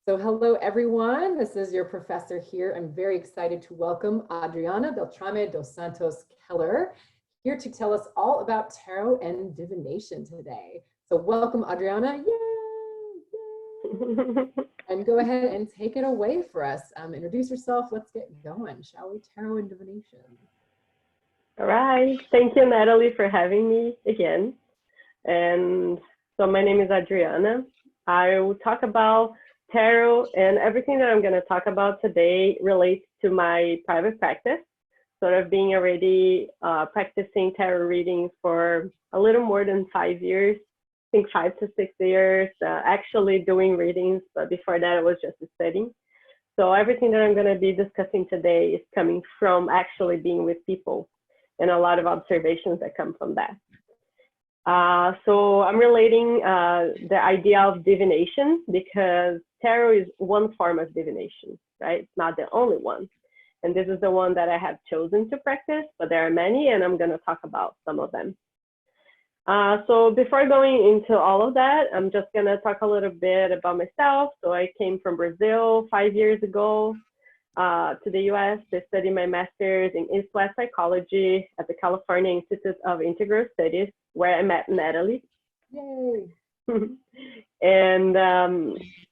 So hello, everyone. This is your professor here. I'm very excited to welcome Adriana Beltrame dos Santos Keller here to tell us all about tarot and divination today. So welcome, Adriana. Yay! Yay! And go ahead and take it away for us. Introduce yourself. Let's get going, shall we? Tarot and divination. All right. Thank you, Natalie, for having me again. And so my name is Adriana. I will talk about tarot, and everything that I'm going to talk about today relates to my private practice. So I've been already practicing tarot readings for a little more than 5 years, I think 5 to 6 years, actually doing readings, but before that I was just studying. So everything that I'm going to be discussing today is coming from actually being with people and a lot of observations that come from that. So I'm relating the idea of divination because tarot is one form of divination, right? It's not the only one. And this is the one that I have chosen to practice, but there are many, and I'm going to talk about some of them. So before going into all of that, I'm just going to talk a little bit about myself. So I came from Brazil 5 years ago to the US to study my master's in East-West psychology at the California Institute of Integral Studies, where I met Natalie. Yay! And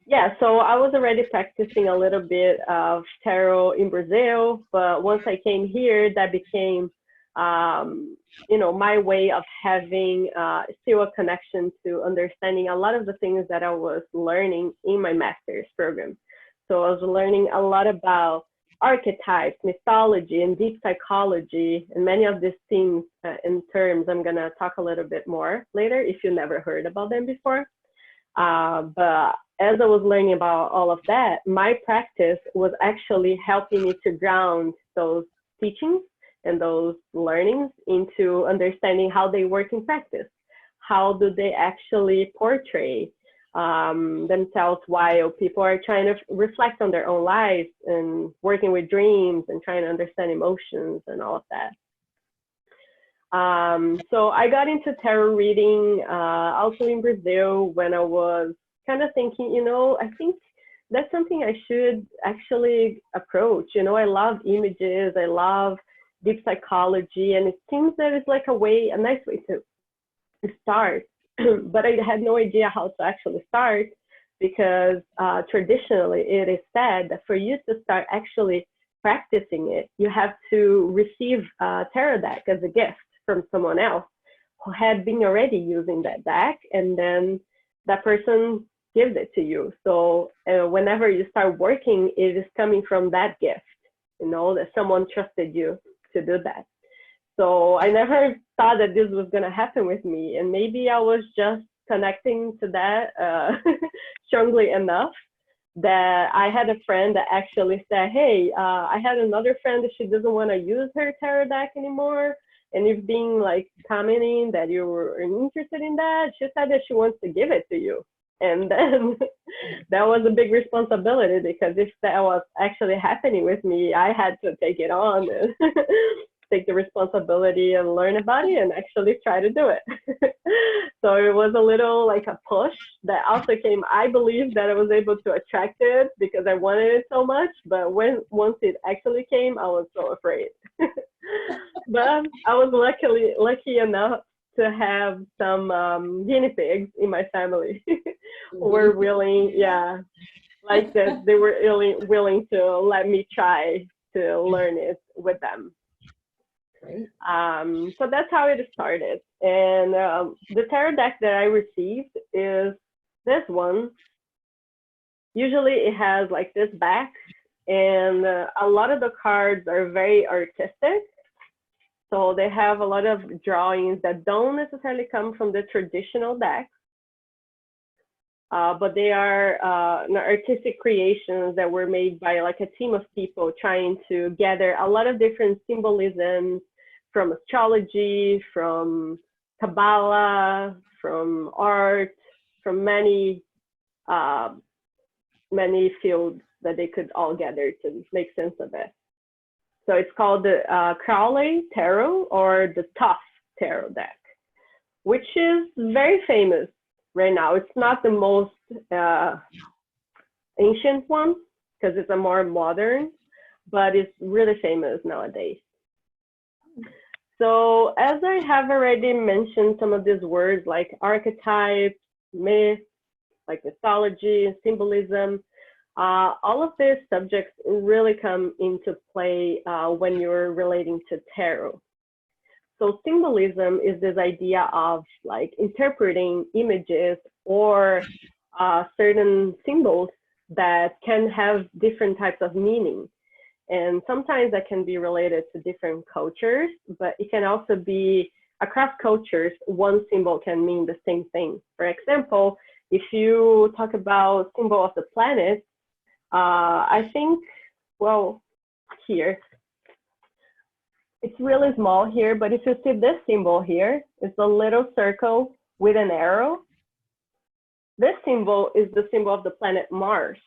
yeah, so I was already practicing a little bit of tarot in Brazil, but once I came here, that became, my way of having still a connection to understanding a lot of the things that I was learning in my master's program. So I was learning a lot about archetypes, mythology, and deep psychology, and many of these things and terms I'm going to talk a little bit more later if you never heard about them before. But as I was learning about all of that, my practice was actually helping me to ground those teachings and those learnings into understanding how they work in practice. How do they actually portray themselves while people are trying to reflect on their own lives and working with dreams and trying to understand emotions and all of that. So I got into tarot reading also in Brazil when I was kind of thinking, I think that's something I should actually approach. I love images, I love deep psychology, and it seems that it's like a nice way to start. But I had no idea how to actually start because traditionally it is said that for you to start actually practicing it, you have to receive a tarot deck as a gift from someone else who had been already using that deck, and then that person gives it to you. So whenever you start working, it is coming from that gift, that someone trusted you to do that. So I never thought that this was going to happen with me. And maybe I was just connecting to that strongly enough that I had a friend that actually said, hey, I had another friend that she doesn't want to use her tarot deck anymore. And you've been like commenting that you were interested in that. She said that she wants to give it to you. And then that was a big responsibility because if that was actually happening with me, I had to take it on and take the responsibility and learn about it and actually try to do it. So it was a little like a push that also came. I believe that I was able to attract it because I wanted it so much, but once it actually came, I was so afraid. But I was lucky enough to have some guinea pigs in my family who were willing, like that they were willing to let me try to learn it with them. So that's how it started. And the tarot deck that I received is this one. Usually it has like this back, and a lot of the cards are very artistic. So they have a lot of drawings that don't necessarily come from the traditional deck, but they are artistic creations that were made by like a team of people trying to gather a lot of different symbolisms from astrology, from Kabbalah, from art, from many fields that they could all gather to make sense of it. So it's called the Crowley Tarot or the Tough Tarot deck, which is very famous right now. It's not the most ancient one because it's a more modern, but it's really famous nowadays. So as I have already mentioned some of these words like archetypes, myth, like mythology, symbolism, all of these subjects really come into play when you're relating to tarot. So symbolism is this idea of like interpreting images or certain symbols that can have different types of meaning. And sometimes that can be related to different cultures, but it can also be across cultures, one symbol can mean the same thing. For example, if you talk about symbol of the planet, I think, well, here, it's really small here, but if you see this symbol here, it's a little circle with an arrow. This symbol is the symbol of the planet Mars.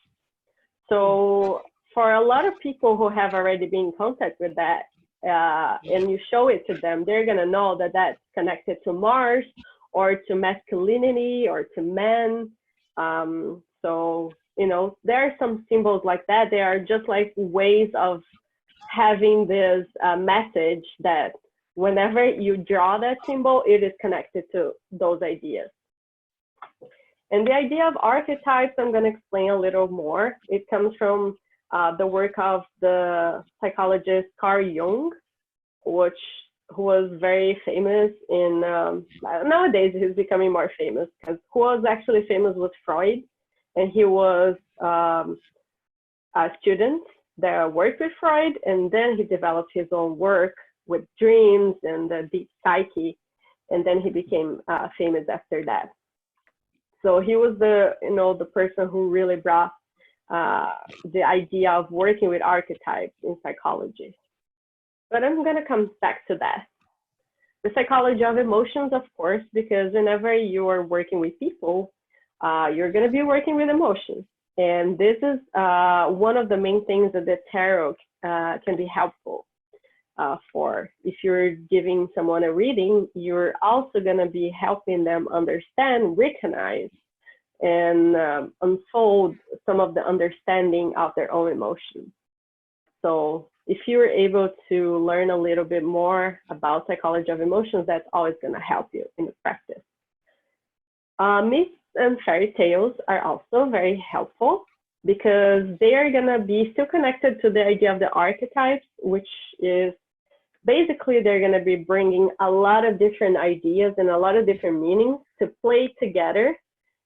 So for a lot of people who have already been in contact with that, and you show it to them, they're gonna know that that's connected to Mars or to masculinity or to men. So, you know, there are some symbols like that. They are just like ways of having this message that whenever you draw that symbol, it is connected to those ideas. And the idea of archetypes, I'm going to explain a little more. It comes from the work of the psychologist Carl Jung, who was very famous in, nowadays he's becoming more famous, because who was actually famous was Freud, and he was a student that worked with Freud, and then he developed his own work with dreams and the deep psyche, and then he became famous after that. So he was the person who really brought the idea of working with archetypes in psychology. But I'm going to come back to that. The psychology of emotions, of course, because whenever you are working with people, you're going to be working with emotions. And this is one of the main things that the tarot can be helpful for. If you're giving someone a reading, you're also going to be helping them understand, recognize, and unfold some of the understanding of their own emotions. So if you're able to learn a little bit more about psychology of emotions, that's always going to help you in the practice. Myths and fairy tales are also very helpful because they are going to be still connected to the idea of the archetypes, which is basically they're going to be bringing a lot of different ideas and a lot of different meanings to play together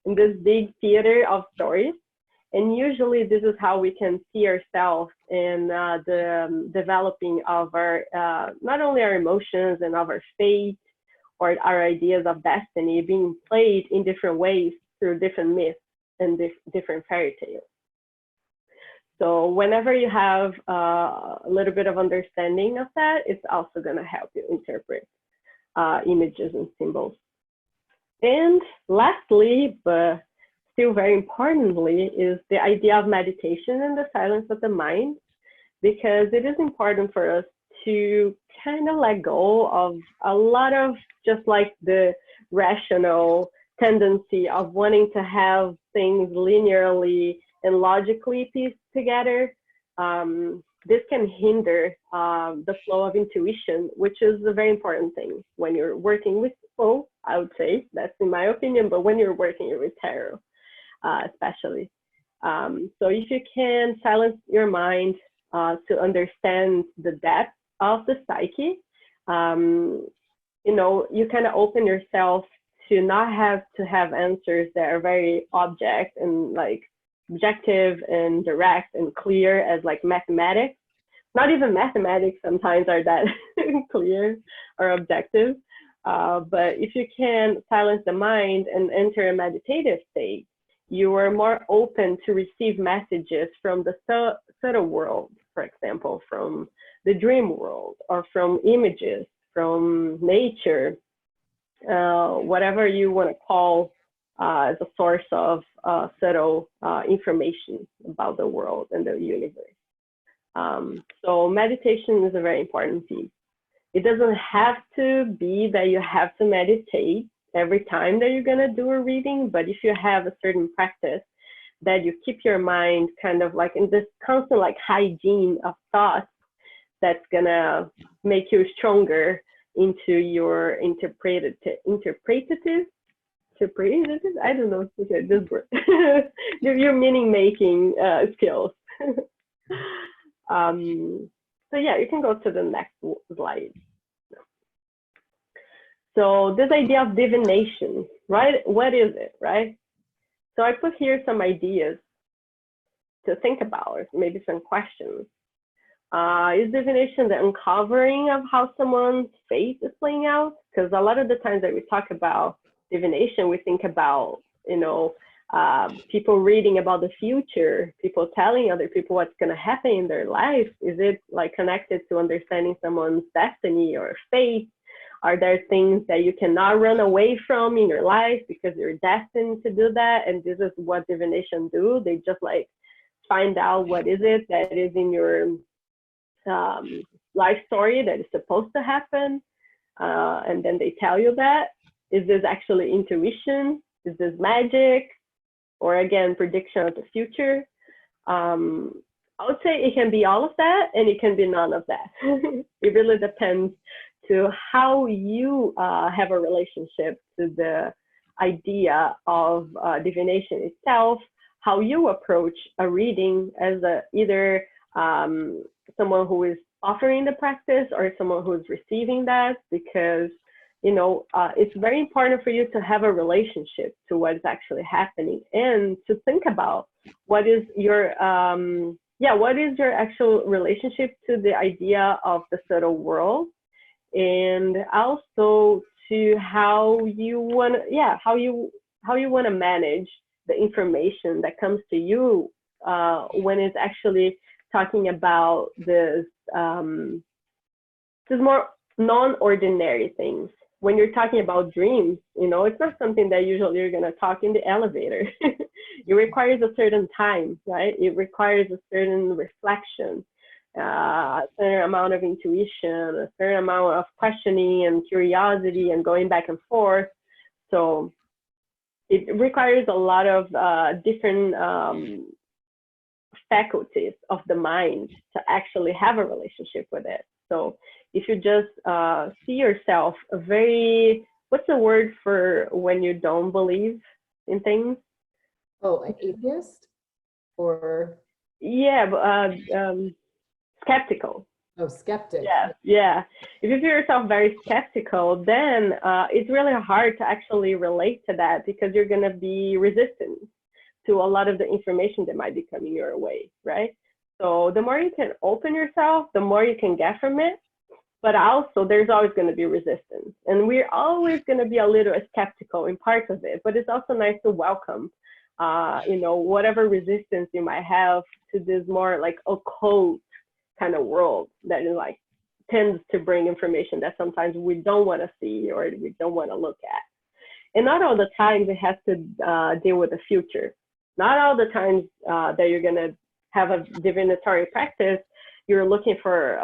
in this big theater of stories. And usually this is how we can see ourselves in the developing of our, not only our emotions and of our fate or our ideas of destiny being played in different ways through different myths and different fairy tales. So whenever you have a little bit of understanding of that, it's also going to help you interpret images and symbols. And lastly, but still very importantly, is the idea of meditation and the silence of the mind, because it is important for us to kind of let go of a lot of just like the rational tendency of wanting to have things linearly and logically pieced together. This can hinder the flow of intuition, which is a very important thing when you're working with people, I would say, that's in my opinion, but when you're working with tarot, especially. So if you can silence your mind to understand the depth of the psyche, you know, you kind of open yourself to not have to have answers that are very object and like objective and direct and clear as like mathematics. Not even mathematics sometimes are that clear or objective. But if you can silence the mind and enter a meditative state, you are more open to receive messages from the subtle world, for example, from the dream world or from images, from nature, whatever you want to call as a source of subtle information about the world and the universe. So meditation is a very important piece. It doesn't have to be that you have to meditate every time that you're going to do a reading, but if you have a certain practice that you keep your mind kind of like in this constant like hygiene of thoughts that's gonna make you stronger into your interpretative, I don't know if to this word, your meaning making skills. So yeah, you can go to the next slide. So this idea of divination, right? What is it, right? So I put here some ideas to think about, or maybe some questions. Is divination the uncovering of how someone's fate is playing out? Because a lot of the times that we talk about divination, we think about, people reading about the future, people telling other people what's going to happen in their life. Is it like connected to understanding someone's destiny or fate? Are there things that you cannot run away from in your life because you're destined to do that? And this is what divination do. They just like find out what is it that is in your life story that is supposed to happen. And then they tell you that. Is this actually intuition? Is this magic? Or again, prediction of the future? I would say it can be all of that and it can be none of that. It really depends to how you have a relationship to the idea of divination itself, how you approach a reading as either someone who is offering the practice or someone who is receiving that, because it's very important for you to have a relationship to what is actually happening and to think about what is your actual relationship to the idea of the subtle world, and also to how you want to manage the information that comes to you when it's actually talking about this more non-ordinary things. When you're talking about dreams, it's not something that usually you're going to talk in the elevator. It requires a certain time, right? It requires a certain reflection, a certain amount of intuition, a certain amount of questioning and curiosity and going back and forth. So it requires a lot of different faculties of the mind to actually have a relationship with it. So if you just see yourself what's the word for when you don't believe in things? Oh, an atheist? Or? Yeah, skeptical. Oh, skeptic. Yeah. If you feel yourself very skeptical, then it's really hard to actually relate to that, because you're going to be resistant to a lot of the information that might be coming your way, right? So the more you can open yourself, the more you can get from it. But also there's always going to be resistance, and we're always going to be a little skeptical in parts of it, but it's also nice to welcome whatever resistance you might have to this more like occult kind of world that is like tends to bring information that sometimes we don't want to see or we don't want to look at. And not all the times it has to deal with the future. Not all the times that you're going to have a divinatory practice, you're looking for,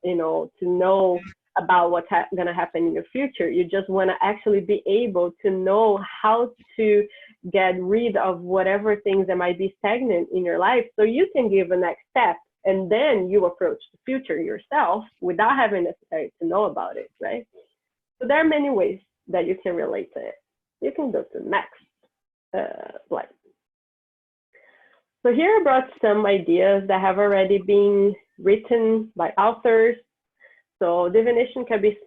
to know about what's going to happen in the future. You just want to actually be able to know how to get rid of whatever things that might be stagnant in your life, so you can give a next step, and then you approach the future yourself without having necessarily to know about it, right? So there are many ways that you can relate to it. You can go to the next slide. So here I brought some ideas that have already been written by authors. So divination can be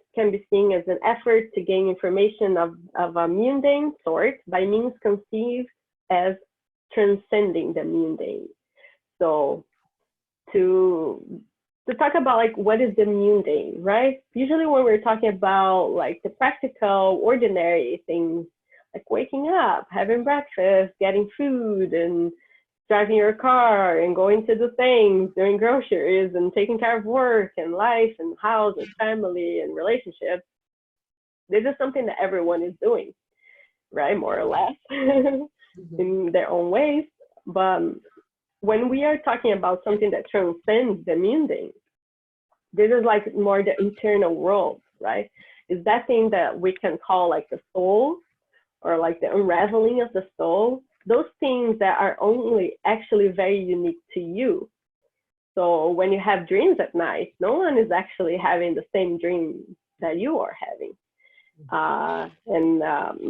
seen as an effort to gain information of a mundane sort by means conceived as transcending the mundane. So to talk about like what is the mundane, right? Usually when we're talking about like the practical, ordinary things, like waking up, having breakfast, getting food, and driving your car and going to do things, doing groceries and taking care of work and life and house and family and relationships. This is something that everyone is doing, right? More or less in their own ways. But when we are talking about something that transcends the mundane, this is like more the internal world, right? It's that thing that we can call like the soul, or like the unraveling of the soul, those things that are only actually very unique to you. So when you have dreams at night, no one is actually having the same dream that you are having.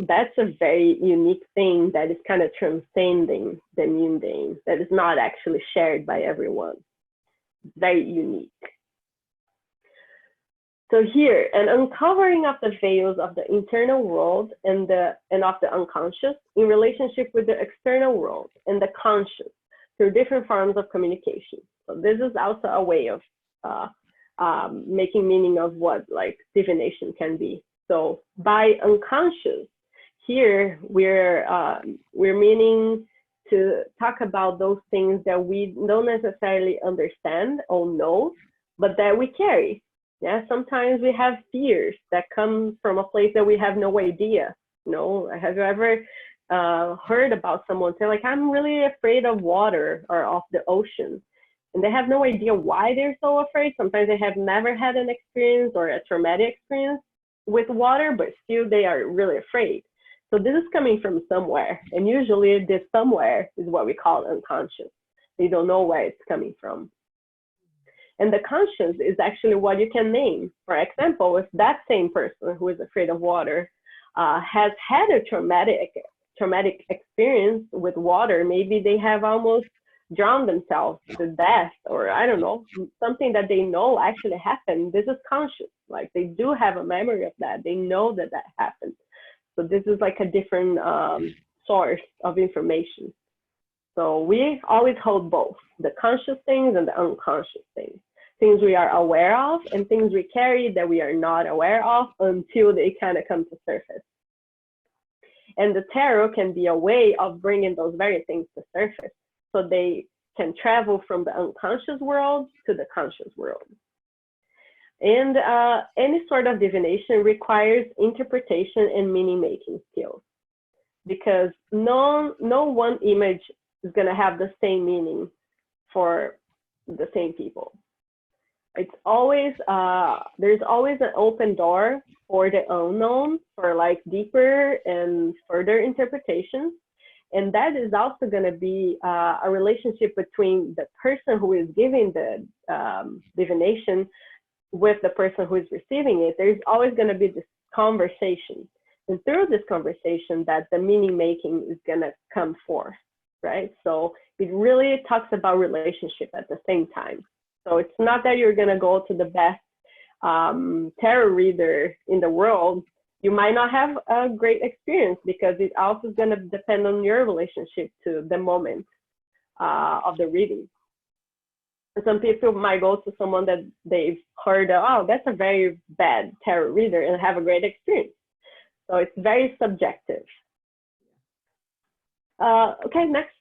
That's a very unique thing that is kind of transcending the mundane, that is not actually shared by everyone. Very unique. So here, an uncovering of the veils of the internal world and of the unconscious in relationship with the external world and the conscious through different forms of communication. So this is also a way of making meaning of what like divination can be. So by unconscious, here we're meaning to talk about those things that we don't necessarily understand or know, but that we carry. Yeah, sometimes we have fears that come from a place that we have no idea. You know, have you ever heard about someone say like, I'm really afraid of water or of the ocean? And they have no idea why they're so afraid. Sometimes they have never had an experience or a traumatic experience with water, but still they are really afraid. So this is coming from somewhere. And usually this somewhere is what we call unconscious. They don't know where it's coming from. And the conscious is actually what you can name. For example, if that same person who is afraid of water has had a traumatic experience with water, maybe they have almost drowned themselves to death, or I don't know, something that they know actually happened. This is conscious. Like they do have a memory of that. They know that that happened. So this is like a different source of information. So we always hold both, the conscious things and the unconscious things we are aware of and things we carry that we are not aware of until they kind of come to surface. And the tarot can be a way of bringing those very things to surface, so they can travel from the unconscious world to the conscious world. And any sort of divination requires interpretation and meaning-making skills, because no one image is going to have the same meaning for the same people. It's always, there's always an open door for the unknown, for like deeper and further interpretations. And that is also going to be a relationship between the person who is giving the divination with the person who is receiving it. There's always going to be this conversation. And through this conversation that the meaning making is going to come forth, right? So it really talks about relationship at the same time. So it's not that you're going to go to the best tarot reader in the world. You might not have a great experience, because it also is going to depend on your relationship to the moment of the reading. And some people might go to someone that they've heard, oh, that's a very bad tarot reader, and have a great experience. So it's very subjective. Okay, next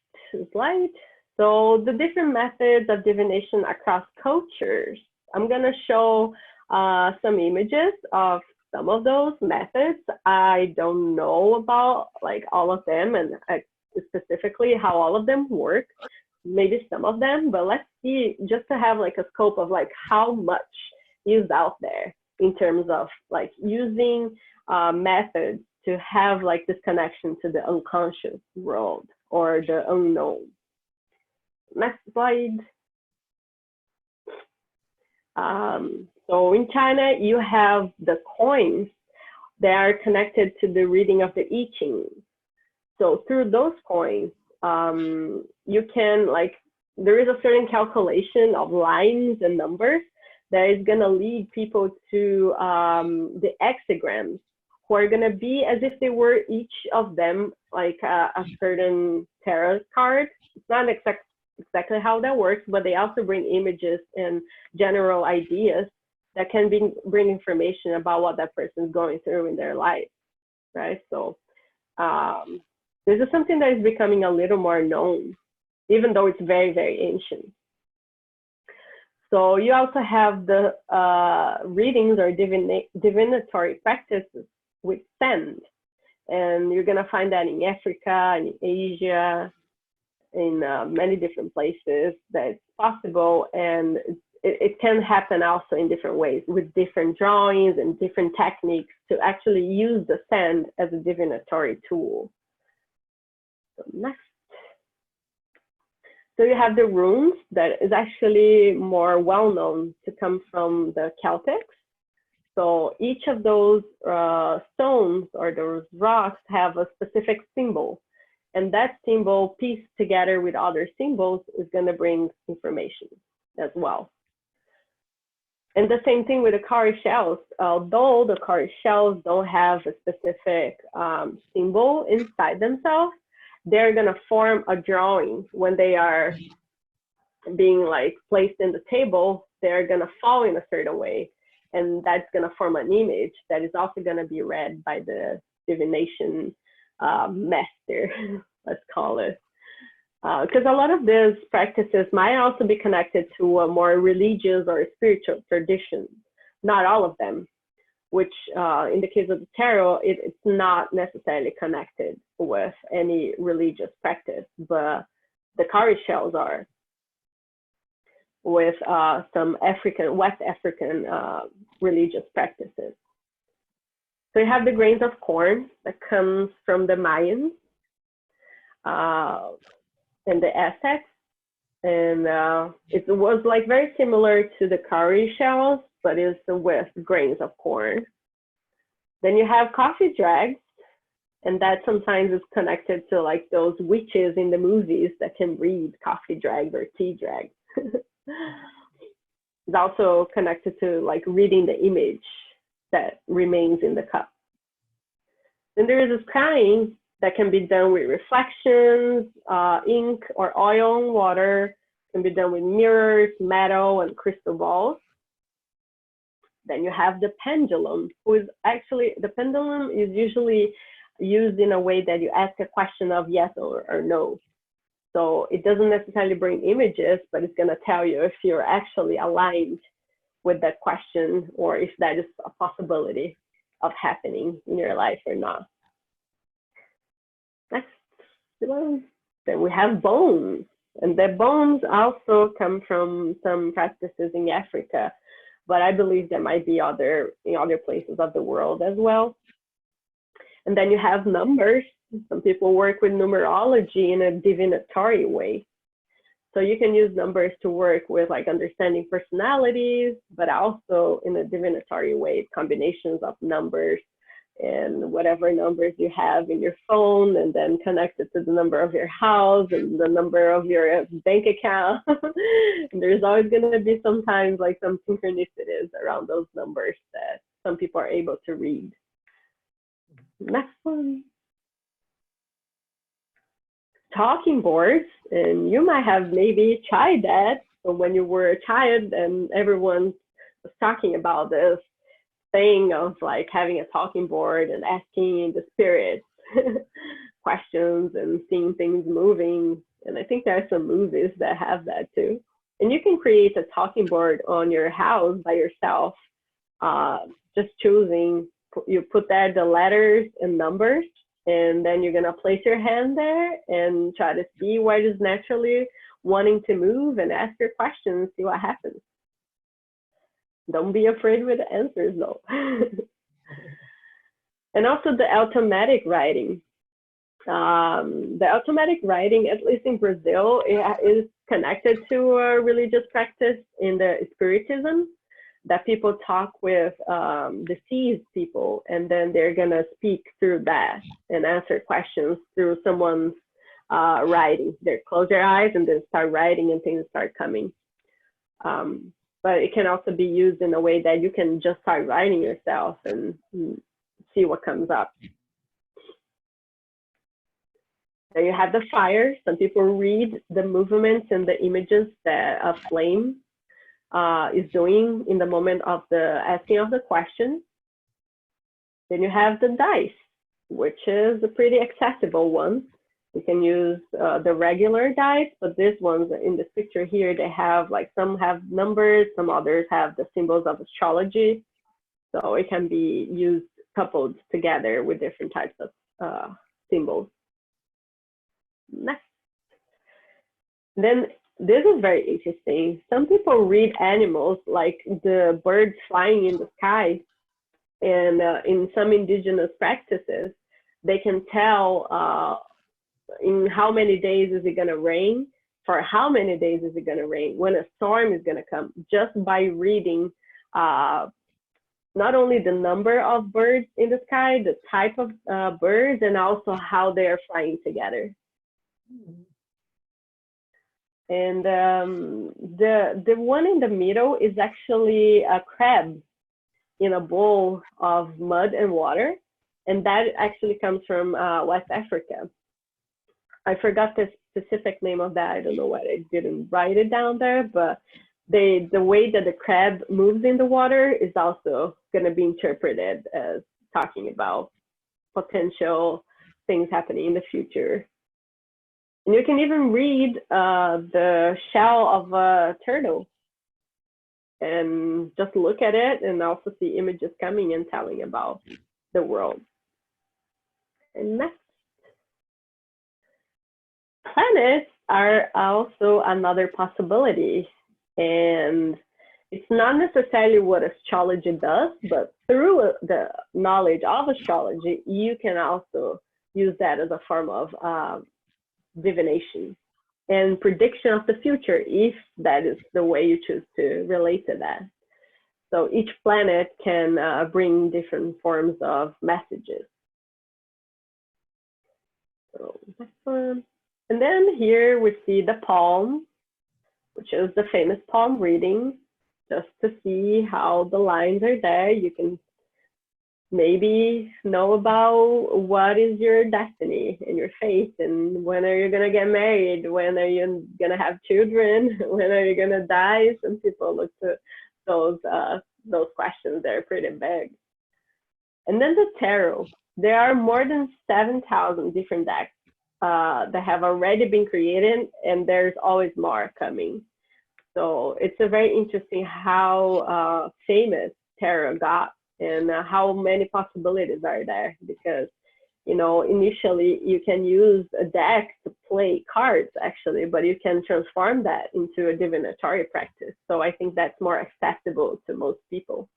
slide. So the different methods of divination across cultures. I'm going to show some images of some of those methods. I don't know about like all of them and specifically how all of them work, maybe some of them, but let's see, just to have like a scope of like how much is out there in terms of like using methods to have like this connection to the unconscious world or the unknown. Next slide. So in China, you have the coins that are connected to the reading of the I Ching. So through those coins, you can like, there is a certain calculation of lines and numbers that is going to lead people to the hexagrams, who are going to be as if they were each of them like a certain tarot card. It's not exactly how that works, but they also bring images and general ideas that can bring information about what that person is going through in their life, right? So this is something that is becoming a little more known, even though it's very, very ancient. So you also have the readings or divinatory practices with sand. And you're gonna find that in Africa, in Asia, in many different places that it's possible. And it can happen also in different ways with different drawings and different techniques to actually use the sand as a divinatory tool. Next. So you have the runes that is actually more well known to come from the Celtics. So each of those stones or those rocks have a specific symbol. And that symbol pieced together with other symbols is going to bring information as well. And the same thing with the cowrie shells. Although the cowrie shells don't have a specific symbol inside themselves, they're going to form a drawing when they are being like placed in the table. They're going to fall in a certain way, and that's going to form an image that is also going to be read by the divination master, let's call it. Because a lot of these practices might also be connected to a more religious or spiritual tradition. Not all of them, which in the case of the tarot, it's not necessarily connected with any religious practice, but the cowrie shells are, with some West African religious practices. So you have the grains of corn that comes from the Mayans and the Aztecs, and it was like very similar to the cowrie shells, but it's with grains of corn. Then you have coffee dregs, and that sometimes is connected to like those witches in the movies that can read coffee dregs or tea dregs. It's also connected to like reading the image that remains in the cup. Then there is this scrying that can be done with reflections, ink or oil and water. It can be done with mirrors, metal, and crystal balls. Then you have the pendulum, the pendulum is usually used in a way that you ask a question of yes or no. So it doesn't necessarily bring images, but it's going to tell you if you're actually aligned with that question or if that is a possibility of happening in your life or not. Next. Then we have bones, and the bones also come from some practices in Africa, but I believe there might be in other places of the world as well. And then you have numbers. Some people work with numerology in a divinatory way. So you can use numbers to work with like understanding personalities, but also in a divinatory way, combinations of numbers and whatever numbers you have in your phone, and then connect it to the number of your house and the number of your bank account. And there's always going to be sometimes like some synchronicities around those numbers that some people are able to read. Next one. Talking boards, and you might have maybe tried that when you were a child and everyone was talking about this thing of like having a talking board and asking the spirits questions and seeing things moving. And I think there are some movies that have that too. And you can create a talking board on your house by yourself, just choosing, you put there the letters and numbers, and then you're going to place your hand there and try to see what is naturally wanting to move and ask your questions, see what happens. Don't be afraid with the answers though. And also the automatic writing. The automatic writing, at least in Brazil, is connected to a religious practice in the Spiritism, that people talk with deceased people, and then they're gonna speak through that and answer questions through someone's writing. They close their eyes and then start writing and things start coming. But it can also be used in a way that you can just start writing yourself and see what comes up. Then you have the fire. Some people read the movements and the images that a flame is doing in the moment of the asking of the question. Then you have the dice, which is a pretty accessible one. You can use the regular dice, but these ones in this picture here, they have like, some have numbers, some others have the symbols of astrology. So it can be used coupled together with different types of symbols. Next. Then this is very interesting. Some people read animals like the birds flying in the sky, and in some indigenous practices, they can tell in how many days is it going to rain, for how many days is it going to rain, when a storm is going to come, just by reading not only the number of birds in the sky, the type of birds, and also how they are flying together. And the one in the middle is actually a crab in a bowl of mud and water. And that actually comes from West Africa. I forgot the specific name of that. I don't know why I didn't write it down there, but the way that the crab moves in the water is also going to be interpreted as talking about potential things happening in the future. And you can even read the shell of a turtle and just look at it and also see images coming and telling about the world. And next, planets are also another possibility. And it's not necessarily what astrology does, but through the knowledge of astrology, you can also use that as a form of divination and prediction of the future, if that is the way you choose to relate to that. So each planet can bring different forms of messages. So next one. And then here we see the palm, which is the famous palm reading, just to see how the lines are there. You can maybe know about what is your destiny and your fate, and when are you going to get married, when are you going to have children, when are you going to die. Some people look to those questions. They're pretty big. And then the tarot. There are more than 7,000 different decks that have already been created, and there's always more coming. So it's a very interesting how famous tarot got, and how many possibilities are there, because, you know, initially you can use a deck to play cards actually, but you can transform that into a divinatory practice. So I think that's more accessible to most people.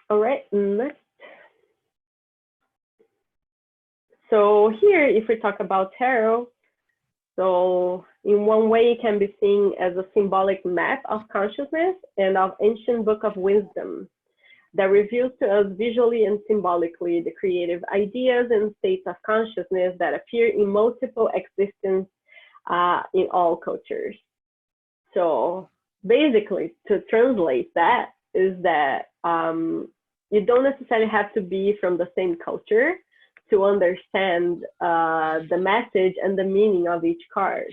All right, next. So here, if we talk about tarot, so in one way, it can be seen as a symbolic map of consciousness and of ancient book of wisdom that reveals to us visually and symbolically the creative ideas and states of consciousness that appear in multiple existence in all cultures. So basically, to translate that is that you don't necessarily have to be from the same culture to understand the message and the meaning of each card.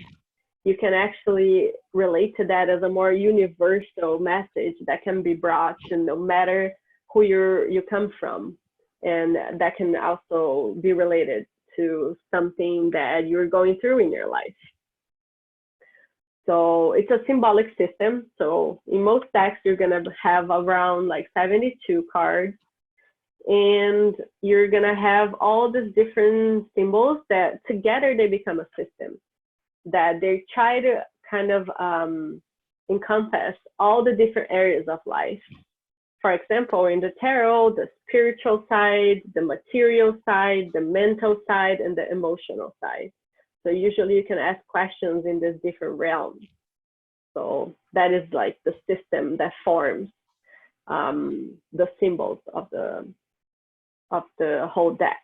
You can actually relate to that as a more universal message that can be brought to no matter who you come from. And that can also be related to something that you're going through in your life. So it's a symbolic system. So in most decks, you're gonna have around like 72 cards. And you're gonna have all these different symbols that together they become a system, that they try to kind of encompass all the different areas of life. For example, in the tarot, the spiritual side, the material side, the mental side, and the emotional side. So usually you can ask questions in these different realms. So that is like the system that forms the symbols of the whole deck.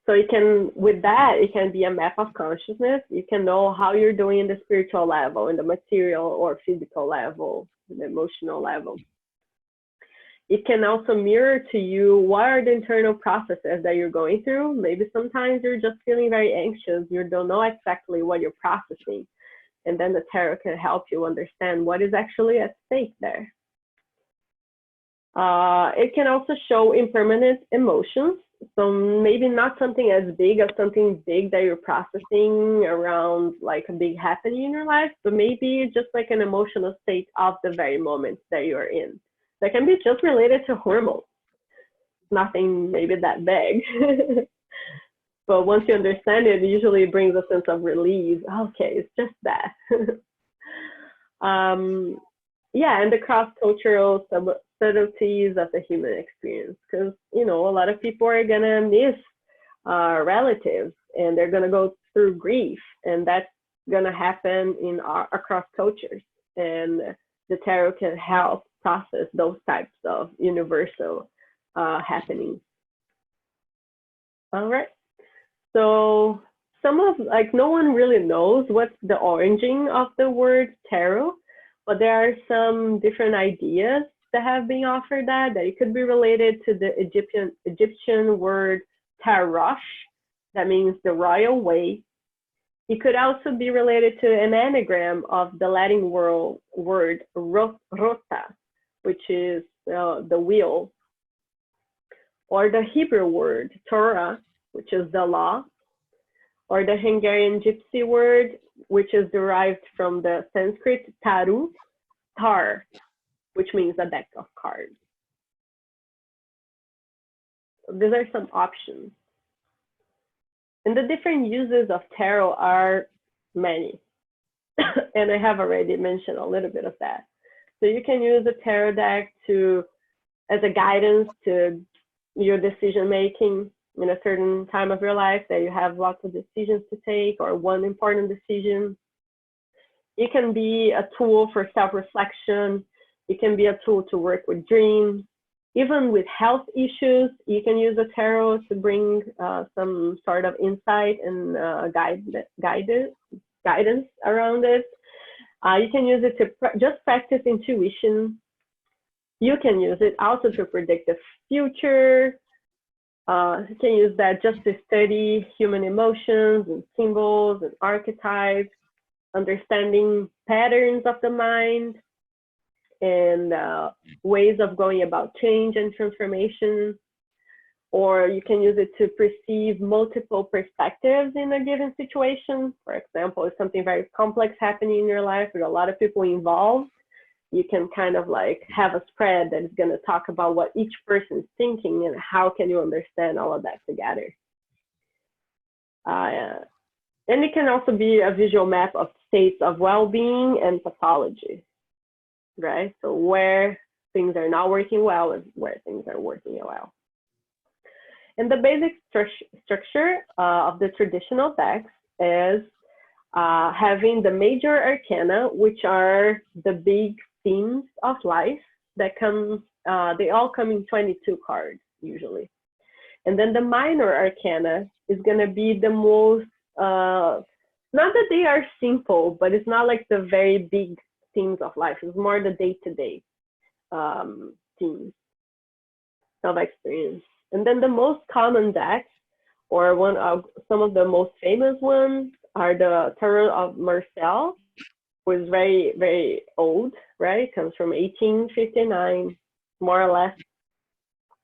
So you can, with that, it can be a map of consciousness. You can know how you're doing in the spiritual level, in the material or physical level, the emotional level. It can also mirror to you what are the internal processes that you're going through. Maybe sometimes you're just feeling very anxious. You don't know exactly what you're processing. And then the tarot can help you understand what is actually at stake there. It can also show impermanent emotions. So maybe not something as big as something big that you're processing around like a big happening in your life, but maybe just like an emotional state of the very moment that you're in. That can be just related to hormones. Nothing maybe that big. But once you understand it, it usually brings a sense of relief. Okay, it's just that. Yeah, and the cross-cultural subtleties of the human experience, because, you know, a lot of people are gonna miss relatives, and they're going to go through grief, and that's going to happen across cultures. And the tarot can help process those types of universal happenings. All right. So no one really knows what's the origin of the word tarot, but there are some different ideas that have been offered that it could be related to the Egyptian word tarosh, that means the royal way. It could also be related to an anagram of the Latin word rota, which is the wheel, or the Hebrew word Torah, which is the law, or the Hungarian gypsy word, which is derived from the Sanskrit taru, tar, which means a deck of cards. These are some options. And the different uses of tarot are many. And I have already mentioned a little bit of that. So you can use a tarot deck as a guidance to your decision making in a certain time of your life that you have lots of decisions to take, or one important decision. It can be a tool for self-reflection. It can be a tool to work with dreams. Even with health issues, you can use a tarot to bring some sort of insight and guidance around it. You can use it to just practice intuition. You can use it also to predict the future. You can use that just to study human emotions and symbols and archetypes, understanding patterns of the mind, and ways of going about change and transformation. Or you can use it to perceive multiple perspectives in a given situation. For example, if something very complex happening in your life with a lot of people involved, you can kind of like have a spread that is going to talk about what each person is thinking and how can you understand all of that together. And it can also be a visual map of states of well-being and pathology, right? So where things are not working well and where things are working well. And the basic structure of the traditional decks is having the major arcana, which are the big themes of life that they all come in 22 cards usually. And then the minor arcana is going to be the most, not that they are simple, but it's not like the very big themes of life. It's more the day-to-day themes of experience. And then the most common decks, or some of the most famous ones, are the Tarot of Marseille, who is very, very old, right? Comes from 1859, more or less.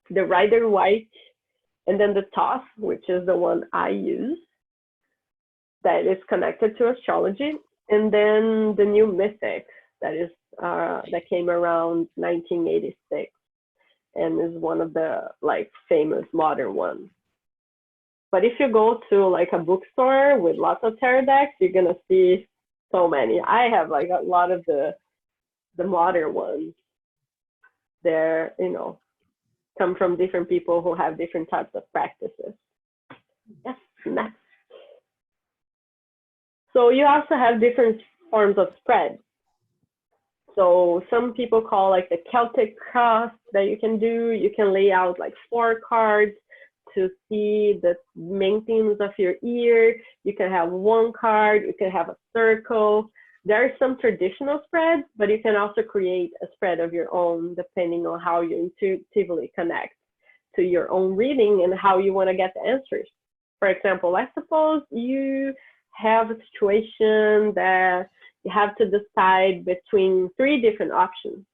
The Rider-Waite, and then the Thoth, which is the one I use, that is connected to astrology. And then the New Mythic, that came around 1986. And is one of the famous modern ones. But if you go to a bookstore with lots of tarot decks, you're gonna see so many. I have a lot of the modern ones. They're come from different people who have different types of practices. Yes, next. So you also have different forms of spread. So some people call the Celtic cross that you can do. You can lay out 4 cards to see the main themes of your year. You can have 1 card, you can have a circle. There are some traditional spreads, but you can also create a spread of your own depending on how you intuitively connect to your own reading and how you want to get the answers. For example, let's suppose you have a situation that you have to decide between 3 different options.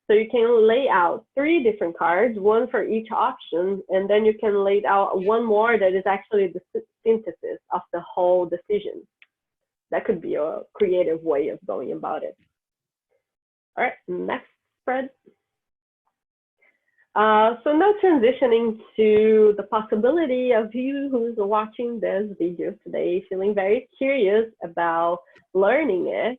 So you can lay out 3 different cards, 1 for each option, and then you can lay out 1 more that is actually the synthesis of the whole decision. That could be a creative way of going about it. All right, next spread. So now transitioning to the possibility of you who's watching this video today, feeling very curious about learning it.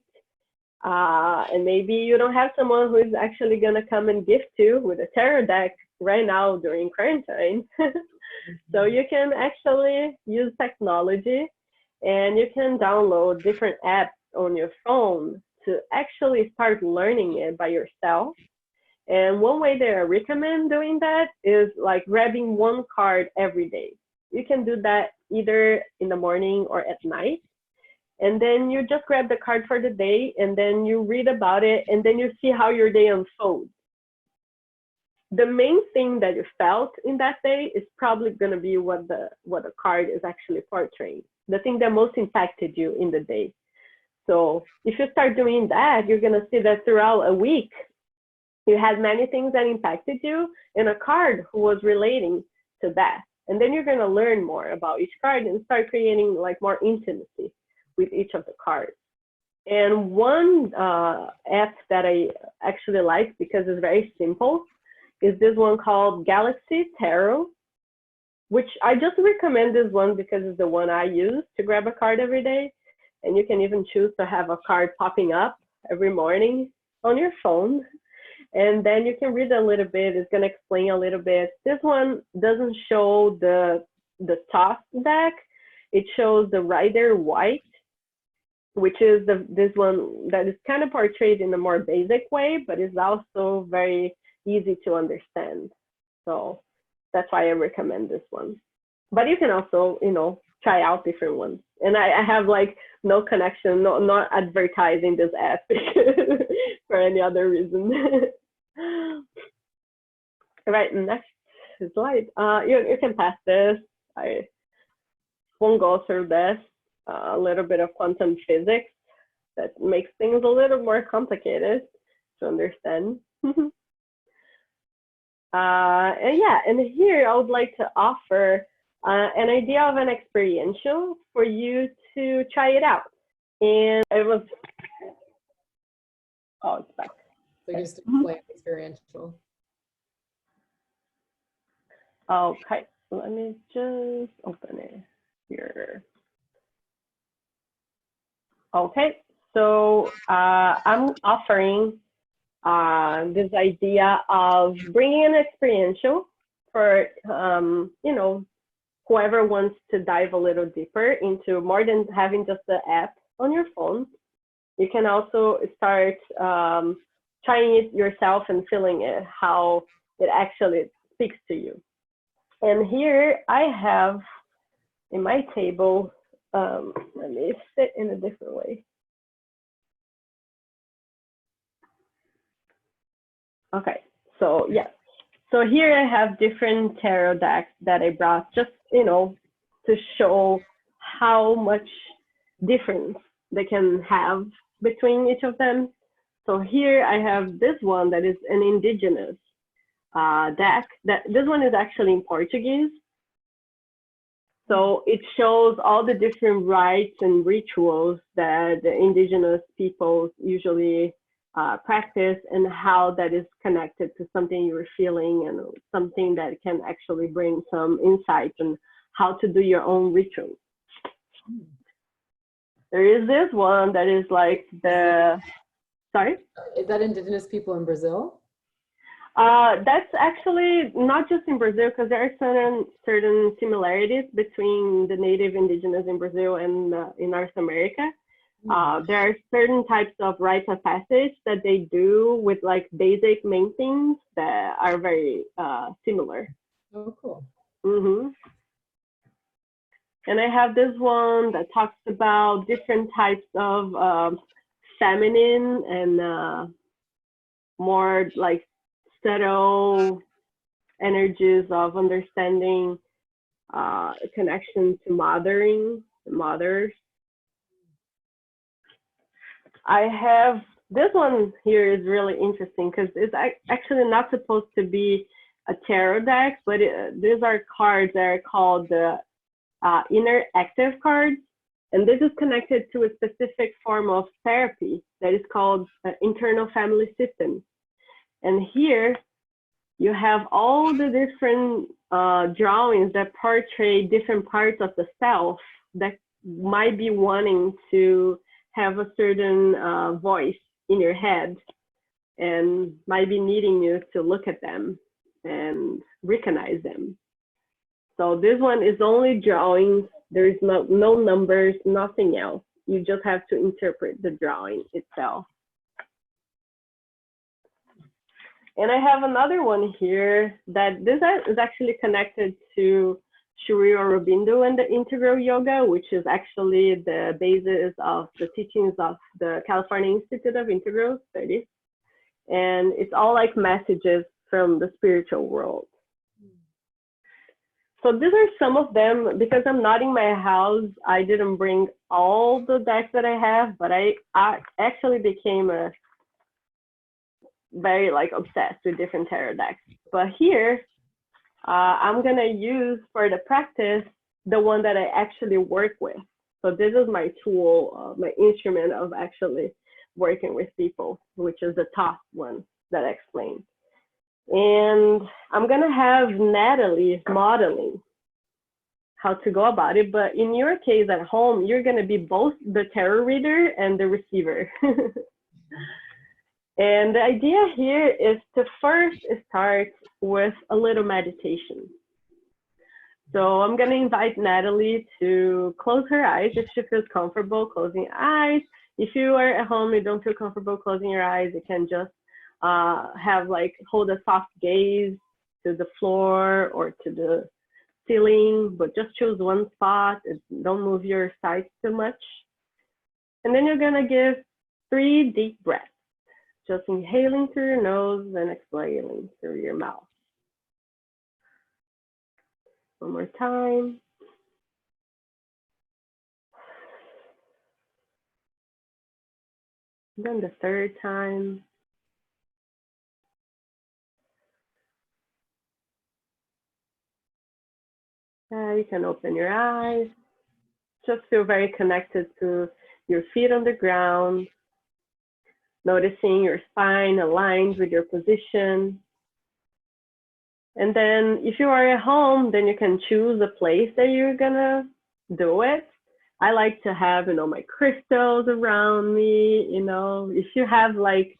And maybe you don't have someone who is actually going to come and gift you with a tarot deck right now during quarantine. So you can actually use technology, and you can download different apps on your phone to actually start learning it by yourself. And one way that I recommend doing that is like grabbing one card every day. You can do that either in the morning or at night. And then you just grab the card for the day, and then you read about it, and then you see how your day unfolds. The main thing that you felt in that day is probably going to be what the card is actually portraying, the thing that most impacted you in the day. So if you start doing that, you're going to see that throughout a week, you had many things that impacted you, and a card who was relating to that. And then you're going to learn more about each card and start creating like more intimacy with each of the cards. And one app that I actually like because it's very simple is this one called Galaxy Tarot, which I just recommend this one because it's the one I use to grab a card every day. And you can even choose to have a card popping up every morning on your phone. And then you can read a little bit. It's going to explain a little bit. This one doesn't show the top deck. It shows the Rider White, which is this one that is kind of portrayed in a more basic way, but is also very easy to understand. So that's why I recommend this one. But you can also, try out different ones. And I have like no connection, not advertising this app for any other reason. All right, next slide. You can pass this. I won't go through this. A little bit of quantum physics that makes things a little more complicated to understand. And here I would like to offer an idea of an experiential for you to try it out. And it was, it's back. So just explain experiential. Okay, let me just open it here. Okay, so I'm offering this idea of bringing an experiential for, whoever wants to dive a little deeper into more than having just the app on your phone. You can also start trying it yourself and feeling it, how it actually speaks to you. And here I have in my table, let me sit in a different way. Okay, so yeah. So here I have different tarot decks that I brought just, to show how much difference they can have between each of them. So here I have this one that is an indigenous deck. This one is actually in Portuguese. So it shows all the different rites and rituals that the indigenous peoples usually practice, and how that is connected to something you're feeling and something that can actually bring some insight on how to do your own rituals. There is this one that is like sorry? Is that indigenous people in Brazil? That's actually not just in Brazil, because there are certain similarities between the native indigenous in Brazil and in North America. There are certain types of rites of passage that they do with like basic main things that are very similar. Oh, cool. Mm-hmm. And I have this one that talks about different types of feminine and more like subtle energies of understanding connection to mothers. I have this one here is really interesting because it's actually not supposed to be a tarot deck, but these are cards that are called the inner active cards. And this is connected to a specific form of therapy that is called internal family system. And here you have all the different drawings that portray different parts of the self that might be wanting to have a certain voice in your head and might be needing you to look at them and recognize them. So this one is only drawings. There is no numbers, nothing else. You just have to interpret the drawing itself. And I have another one here that this is actually connected to Sri Aurobindo and the integral yoga, which is actually the basis of the teachings of the California Institute of Integral Studies. And it's all like messages from the spiritual world. So these are some of them. Because I'm not in my house, I didn't bring all the decks that I have, but I actually became very like obsessed with different tarot decks. But here, I'm gonna use for the practice the one that I actually work with. So this is my tool, my instrument of actually working with people, which is the top one that I explained. And I'm gonna have Natalie modeling how to go about it. But in your case at home, you're gonna be both the tarot reader and the receiver. And the idea here is to first start with a little meditation. So I'm gonna invite Natalie to close her eyes if she feels comfortable closing eyes. If you are at home, you don't feel comfortable closing your eyes, you can just hold a soft gaze to the floor or to the ceiling, but just choose one spot. Don't move your sides too much. And then you're gonna give 3 deep breaths. Just inhaling through your nose and exhaling through your mouth. One more time. And then the 3rd time. You can open your eyes. Just feel very connected to your feet on the ground. Noticing your spine aligned with your position. And then if you are at home, then you can choose a place that you're gonna do it. I like to have, my crystals around me, if you have like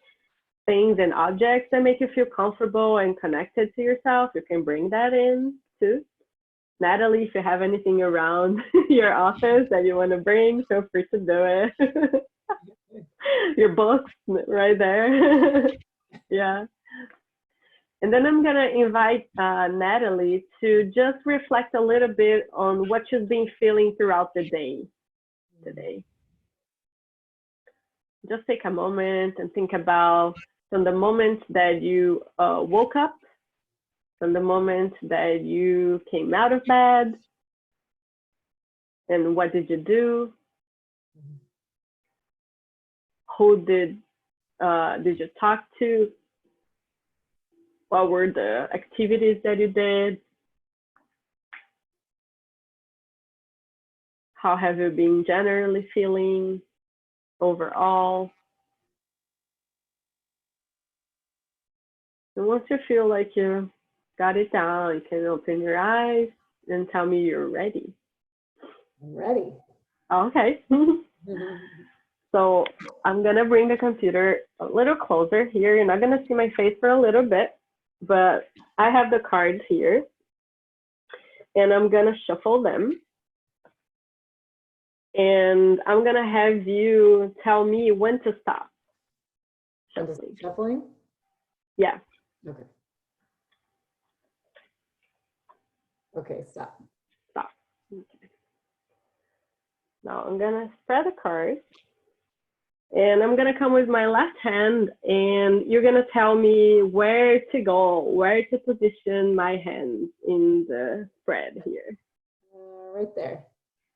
things and objects that make you feel comfortable and connected to yourself, you can bring that in too. Natalie, if you have anything around your office that you wanna bring, feel free to do it. Your books right there. Yeah. And then I'm gonna invite Natalie to just reflect a little bit on what she's been feeling throughout the day today. Just take a moment and think about from the moment that you woke up, from the moment that you came out of bed, and what did you do? Who did you talk to? What were the activities that you did? How have you been generally feeling overall? And once you feel like you got it down, you can open your eyes and tell me you're ready. I'm ready. Okay. So I'm gonna bring the computer a little closer here. You're not gonna see my face for a little bit, but I have the cards here and I'm gonna shuffle them. And I'm gonna have you tell me when to stop shuffling. Shuffling? Yeah. Okay. Okay, stop. Stop. Okay. Now I'm gonna spread the cards. And I'm gonna come with my left hand and you're gonna tell me where to go, where to position my hands in the spread here. Right there.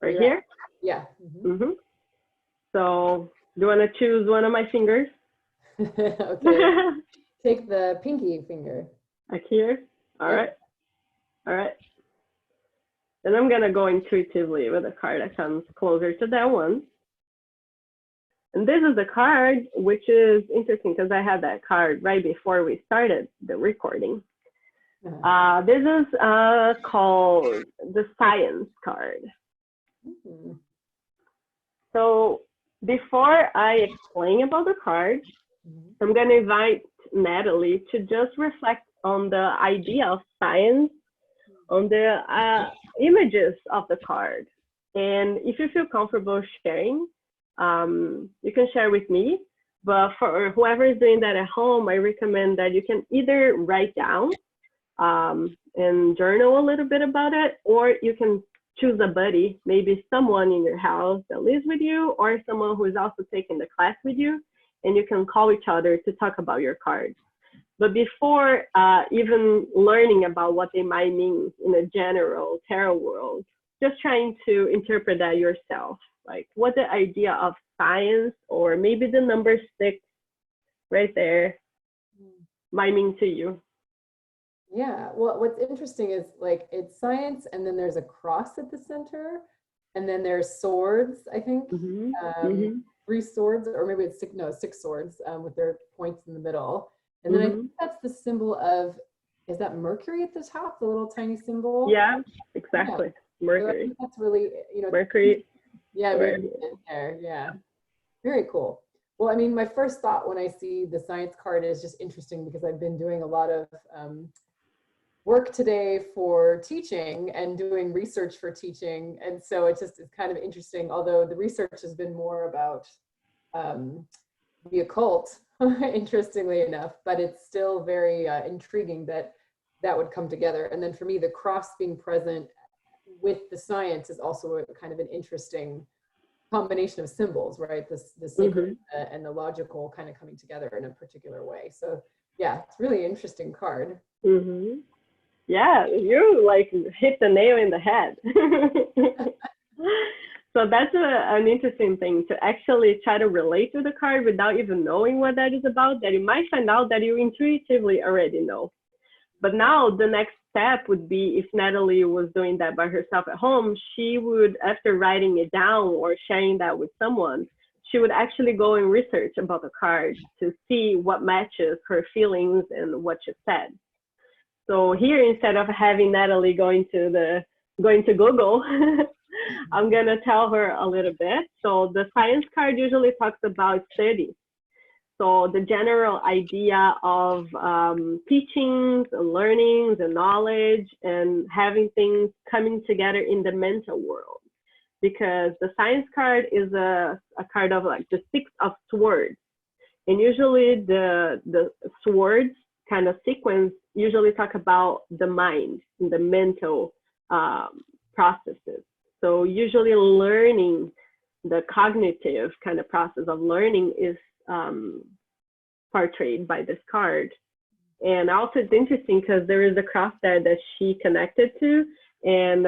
Right here? At. Yeah. So do you wanna choose one of my fingers? Okay. Take the pinky finger. Like here? All right. All right. And I'm gonna go intuitively with a card that comes closer to that one. And this is the card, which is interesting because I had that card right before we started the recording. This is called the science card. So before I explain about the card, I'm going to invite Natalie to just reflect on the idea of science on the images of the card. And if you feel comfortable sharing, you can share with me. But for whoever is doing that at home, I recommend that you can either write down and journal a little bit about it, or you can choose a buddy, maybe someone in your house that lives with you, or someone who is also taking the class with you, and you can call each other to talk about your cards. But before even learning about what they might mean in a general tarot world, just trying to interpret that yourself, like what the idea of science or maybe the number 6 right there might mean to you. Yeah, well, what's interesting is like it's science, and then there's a cross at the center, and then there's swords, I think, 3 swords, or maybe it's 6 swords with their points in the middle. And then I think that's the symbol of, is that Mercury at the top, the little tiny symbol? Yeah, exactly. Yeah. Mercury. So that's really, Mercury. Yeah, very there. Yeah, very cool. Well, I mean, my first thought when I see the science card is just interesting because I've been doing a lot of work today for teaching and doing research for teaching. And so it's kind of interesting, although the research has been more about the occult, interestingly enough, but it's still very intriguing that would come together. And then for me, the cross being present with the science is also a kind of an interesting combination of symbols, right? The sacred and the logical kind of coming together in a particular way. So yeah, it's really interesting card. Yeah, you like hit the nail in the head. So that's an interesting thing, to actually try to relate to the card without even knowing what that is about, that you might find out that you intuitively already know. But now the next step would be, if Natalie was doing that by herself at home, she would, after writing it down or sharing that with someone, she would actually go and research about the card to see what matches her feelings and what she said. So here, instead of having Natalie going to Google, I'm gonna tell her a little bit. So the science card usually talks about study. So the general idea of teachings and learnings and knowledge and having things coming together in the mental world. Because the science card is a card of like the 6 of swords. And usually the swords kind of sequence usually talk about the mind and the mental processes. So usually learning, the cognitive kind of process of learning is portrayed by this card. And also it's interesting because there is a cross there that she connected to. And,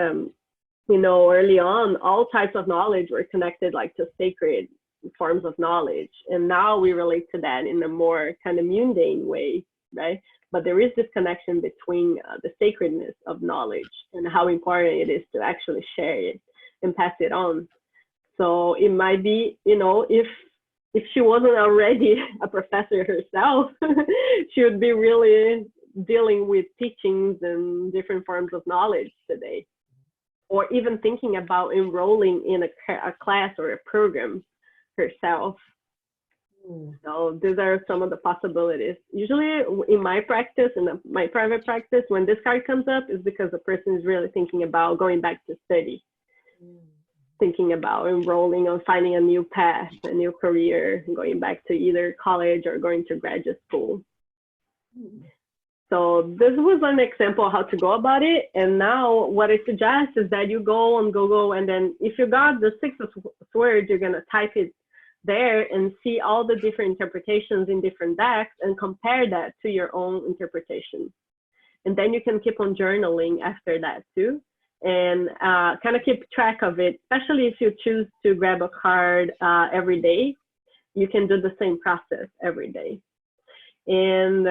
early on, all types of knowledge were connected like to sacred forms of knowledge. And now we relate to that in a more kind of mundane way, right? But there is this connection between the sacredness of knowledge and how important it is to actually share it and pass it on. So it might be, if she wasn't already a professor herself, she would be really dealing with teachings and different forms of knowledge today. Or even thinking about enrolling in a class or a program herself. So these are some of the possibilities. Usually in my practice, in my private practice, when this card comes up, is because the person is really thinking about going back to study, thinking about enrolling or finding a new path, a new career, going back to either college or going to graduate school. So this was an example of how to go about it. And now what I suggest is that you go on Google, and then if you got the 6 of swords, you're gonna type it there and see all the different interpretations in different decks and compare that to your own interpretation. And then you can keep on journaling after that too, and kind of keep track of it, especially if you choose to grab a card every day. You can do the same process every day. And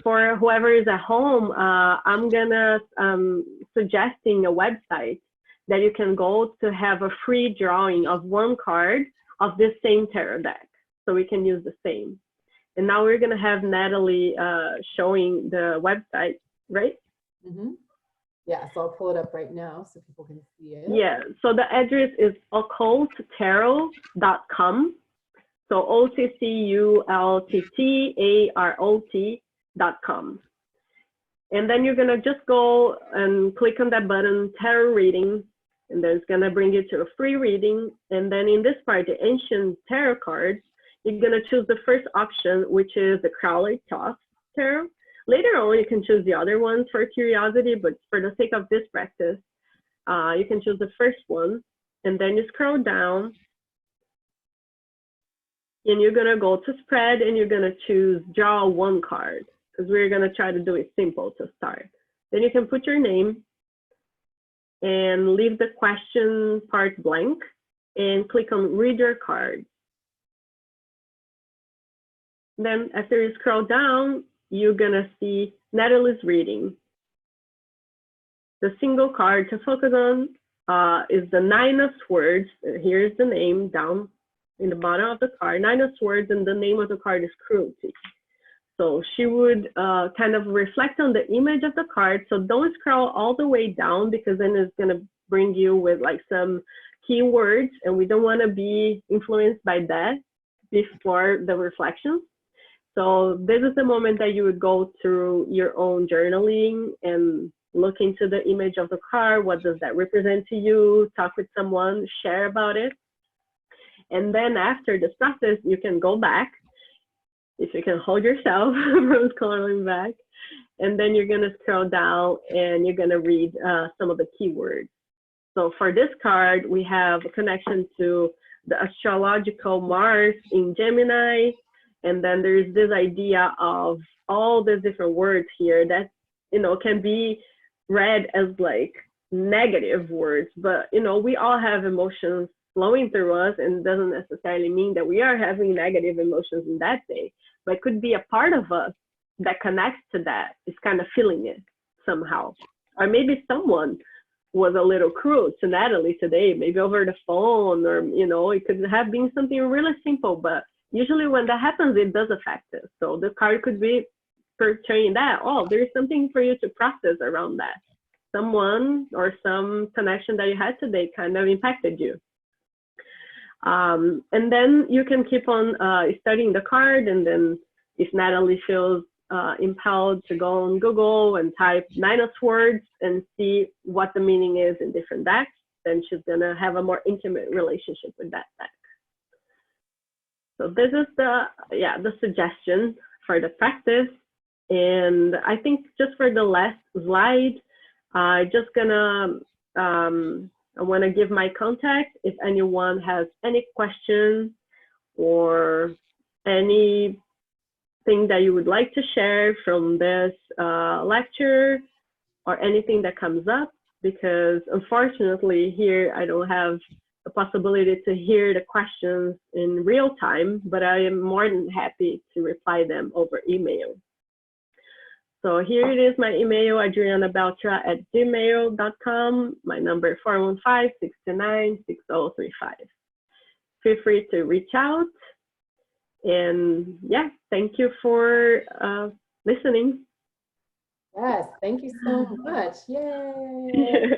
for whoever is at home, I'm gonna suggesting a website that you can go to have a free drawing of 1 card of this same tarot deck, so we can use the same. And now we're gonna have Natalie showing the website, right? Yeah, so I'll pull it up right now so people can see it. Yeah, so the address is occulttarot.com. So occulttarot.com. And then you're gonna just go and click on that button, tarot reading, and then it's gonna bring you to a free reading. And then in this part, the ancient tarot cards, you're gonna choose the first option, which is the Crowley Toss Tarot. Later on, you can choose the other ones for curiosity, but for the sake of this practice, you can choose the first one. And then you scroll down, and you're gonna go to spread, and you're gonna choose draw one card, because we're gonna try to do it simple to start. Then you can put your name and leave the question part blank and click on read your card. Then after you scroll down, you're gonna see Natalie's reading. The single card to focus on is the Nine of Swords. Here's the name down in the bottom of the card, Nine of Swords, and the name of the card is Cruelty. So she would kind of reflect on the image of the card. So don't scroll all the way down, because then it's gonna bring you with like some keywords, and we don't wanna be influenced by that before the reflections. So this is the moment that you would go through your own journaling and look into the image of the card. What does that represent to you? Talk with someone, share about it. And then after this process, you can go back, if you can hold yourself from scrolling back. And then you're gonna scroll down and you're gonna read some of the keywords. So for this card, we have a connection to the astrological Mars in Gemini. And then there's this idea of all the different words here that, you know, can be read as like negative words, but, you know, we all have emotions flowing through us, and it doesn't necessarily mean that we are having negative emotions in that day, but it could be a part of us that connects to that, is kind of feeling it somehow. Or maybe someone was a little cruel to Natalie today, maybe over the phone, or, you know, it could have been something really simple, but usually when that happens, it does affect us. So the card could be portraying that, oh, there's something for you to process around that. Someone or some connection that you had today kind of impacted you. And then you can keep on studying the card, and then if Natalie feels impelled to go on Google and type Nine of Swords and see what the meaning is in different decks, then she's gonna have a more intimate relationship with that deck. So this is the suggestion for the practice. And I think just for the last slide, just gonna, I wanna give my contact if anyone has any questions or anything that you would like to share from this lecture, or anything that comes up, because unfortunately here I don't have the possibility to hear the questions in real time, but I am more than happy to reply them over email. So here it is, my email, adrianabeltrame@gmail.com, my number 415-629-6035. Feel free to reach out, and yeah, thank you for listening. Yes, thank you so much. Yay.